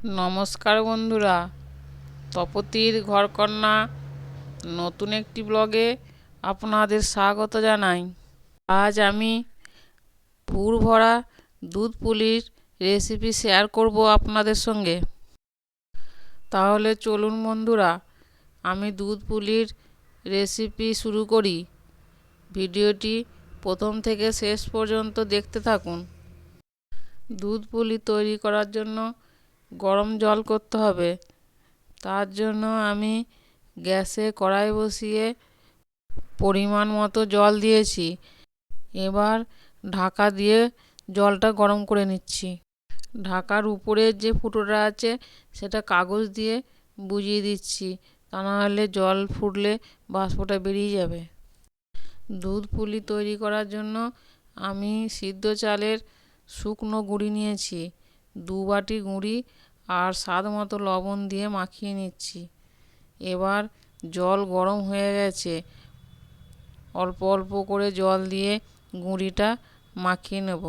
নমস্কার বন্ধুরা, তপতির ঘরকন্না নতুন একটি ব্লগে আপনাদের স্বাগত জানাই। আজ আমি পুর ভরা দুধ পুলির রেসিপি শেয়ার করব আপনাদের সঙ্গে। তাহলে চলুন বন্ধুরা, আমি দুধ পুলির রেসিপি শুরু করি। ভিডিওটি প্রথম থেকে শেষ পর্যন্ত দেখতে থাকুন। দুধ পুলি তৈরি করার জন্য গরম জল করতে হবে। তার জন্য আমি গ্যাসে কড়াই বসিয়ে পরিমাণ মতো জল দিয়েছি। এবার ঢাকা দিয়ে জলটা গরম করে নিচ্ছি। ঢাকার উপরে যে ফুটোটা আছে সেটা কাগজ দিয়ে বুজিয়ে দিচ্ছি, তা নাহলে জল ফুটলে বাষ্পটা বেরিয়ে যাবে। দুধ পুলি তৈরি করার জন্য আমি সিদ্ধ চালের শুকনো গুঁড়ি নিয়েছি। 2 বাটি গুঁড়ি আর স্বাদ মতো লবণ দিয়ে মাখিয়ে নিচ্ছি। এবার জল গরম হয়ে গেছে, অল্প অল্প করে জল দিয়ে গুঁড়িটা মাখিয়ে নেব।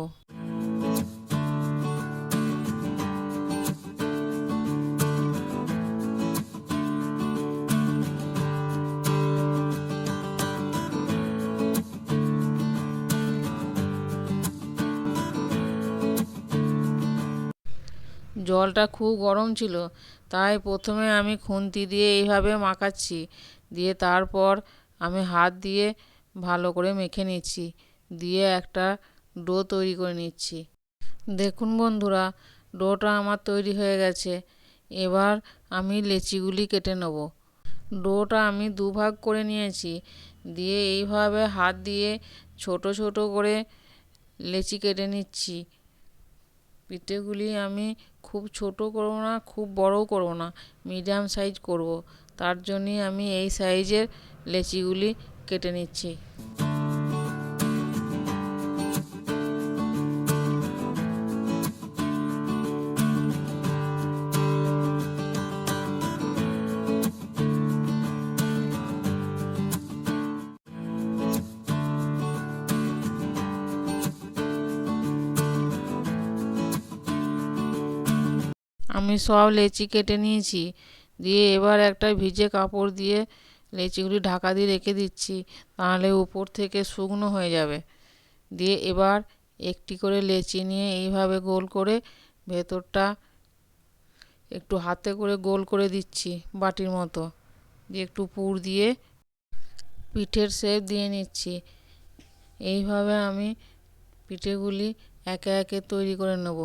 জলটা খুব গরম ছিল, তাই প্রথমে আমি খুন্তি দিয়ে এইভাবে মাখাচ্ছি, দিয়ে তারপর আমি হাত দিয়ে ভালো করে মেখে নিচ্ছি, দিয়ে একটা ডো তৈরি করে নিচ্ছি। দেখুন বন্ধুরা, ডোটা আমার তৈরি হয়ে গেছে। এবার আমি লেচিগুলি কেটে নেব। ডোটা আমি 2 ভাগ করে নিয়েছি, দিয়ে এইভাবে হাত দিয়ে ছোট ছোট করে লেচি কেটে নিচ্ছি। পিঠেগুলি আমি খুব ছোট করব না, খুব বড়ও করব না, মিডিয়াম সাইজ করব। তার জন্যই আমি এই সাইজের লেচিগুলি কেটে নিচ্ছি। আমি সব লেচি কেটে নিয়েছি, দিয়ে এবার একটা ভিজে কাপড় দিয়ে লেচিগুলি ঢাকা দিয়ে রেখে দিচ্ছি, তাহলে উপর থেকে শুকনো হয়ে যাবে। দিয়ে এবার একটি করে লেচি নিয়ে এইভাবে গোল করে ভেতরটা একটু হাতে করে গোল করে দিচ্ছি বাটির মতো, দিয়ে একটু পুর দিয়ে পিঠের শেপ দিয়ে নিচ্ছি। এইভাবে আমি পিঠেগুলি একে একে তৈরি করে নেব।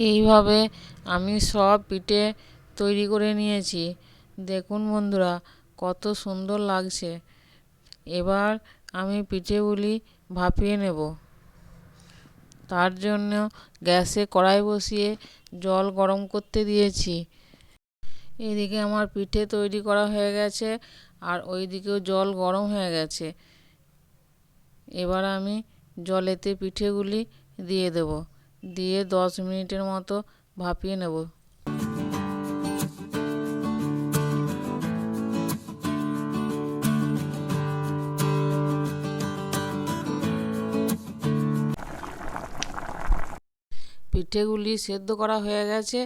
এইভাবে আমি সব পিঠে তৈরি করে নিয়েছি। দেখুন বন্ধুরা, কত সুন্দর লাগছে। এবার আমি পিঠেগুলি ভাপিয়ে নেব। তার জন্য গ্যাসে কড়াই বসিয়ে জল গরম করতে দিয়েছি। এদিকে আমার পিঠে তৈরি করা হয়ে গেছে, আর ওইদিকেও জল গরম হয়ে গেছে। এবার আমি জলেতে পিঠেগুলি দিয়ে দেব, দিয়ে 10 মিনিটের মতো ভাপিয়ে নেব। পিঠেগুলি সেদ্ধ করা হয়ে গেছে,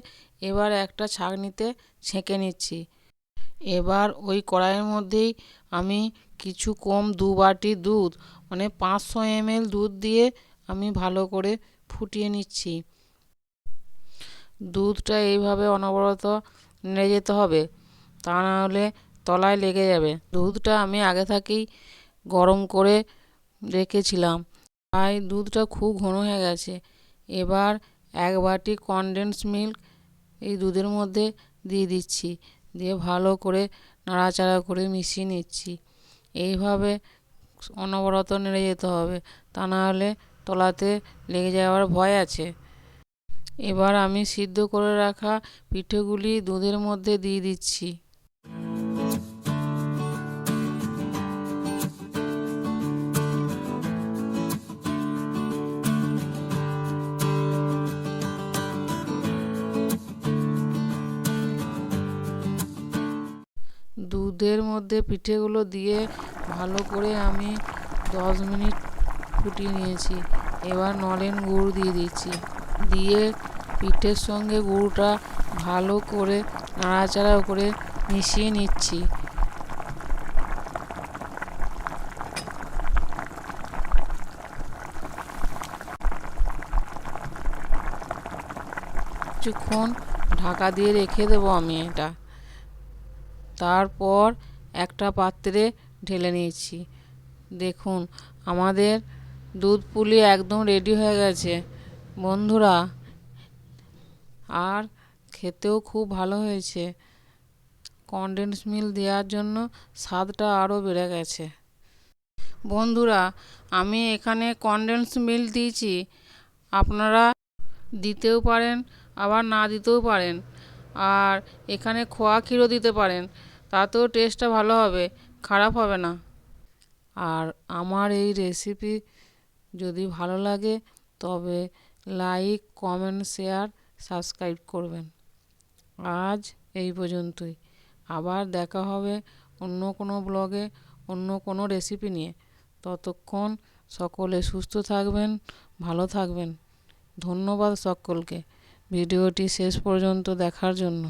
এবার একটা ছাঁকনিতে ছেঁকে নিচ্ছি। এবার ওই কড়াইয়ের মধ্যেই আমি কিছু কম 2 বাটি দুধ, মানে 500 ml দুধ দিয়ে আমি ভালো করে ফুটিয়ে নিচ্ছি। দুধটা এইভাবে অনবরত নেড়ে যেতে হবে, তা নাহলে তলায় লেগে যাবে। দুধটা আমি আগে থেকেই গরম করে রেখেছিলাম, তাই দুধটা খুব ঘন হয়ে গেছে। এবার 1 বাটি কনডেন্স মিল্ক এই দুধের মধ্যে দিয়ে দিচ্ছি, দিয়ে ভালো করে নাড়াচাড়া করে মিশিয়ে নিচ্ছি। এইভাবে অনবরত নেড়ে যেতে হবে, তা না হলে তলাতে লেগে যাওয়ার ভয় আছে। এবার আমি সিদ্ধ করে রাখা পিঠেগুলি দুধের মধ্যে দিয়ে দিচ্ছি। দুধের মধ্যে পিঠেগুলো দিয়ে ভালো করে আমি 10 মিনিট ফুটিয়ে নিয়েছি। এবার নলেন গুড় দিয়ে দিচ্ছি, দিয়ে পিঠের সঙ্গে গুড়টা ভালো করে নাড়াচাড়া করে মিশিয়ে নিচ্ছি। কিছুক্ষণ ঢাকা দিয়ে রেখে দেবো আমি এটা। তারপর একটা পাত্রে ঢেলে নিয়েছি। দেখুন আমাদের দুধ পুলি একদম রেডি হয়ে গেছে বন্ধুরা, আর খেতেও খুব ভালো হয়েছে। কনডেন্স মিল্ক দেওয়ার জন্য স্বাদটা আরও বেড়ে গেছে। বন্ধুরা, আমি এখানে কনডেন্স মিল্ক দিয়েছি, আপনারা দিতেও পারেন আবার না দিতেও পারেন। আর এখানে খোয়া ক্ষীরও দিতে পারেন, তাতেও টেস্টটা ভালো হবে, খারাপ হবে না। আর আমার এই রেসিপি যদি ভালো লাগে তবে লাইক, কমেন্ট, শেয়ার, সাবস্ক্রাইব করবেন। আজ এই পর্যন্তই, আবার দেখা হবে অন্য কোনো ব্লগে অন্য কোনো রেসিপি নিয়ে। ততক্ষণ সকলে সুস্থ থাকবেন, ভালো থাকবেন। ধন্যবাদ সকলকে ভিডিওটি শেষ পর্যন্ত দেখার জন্য।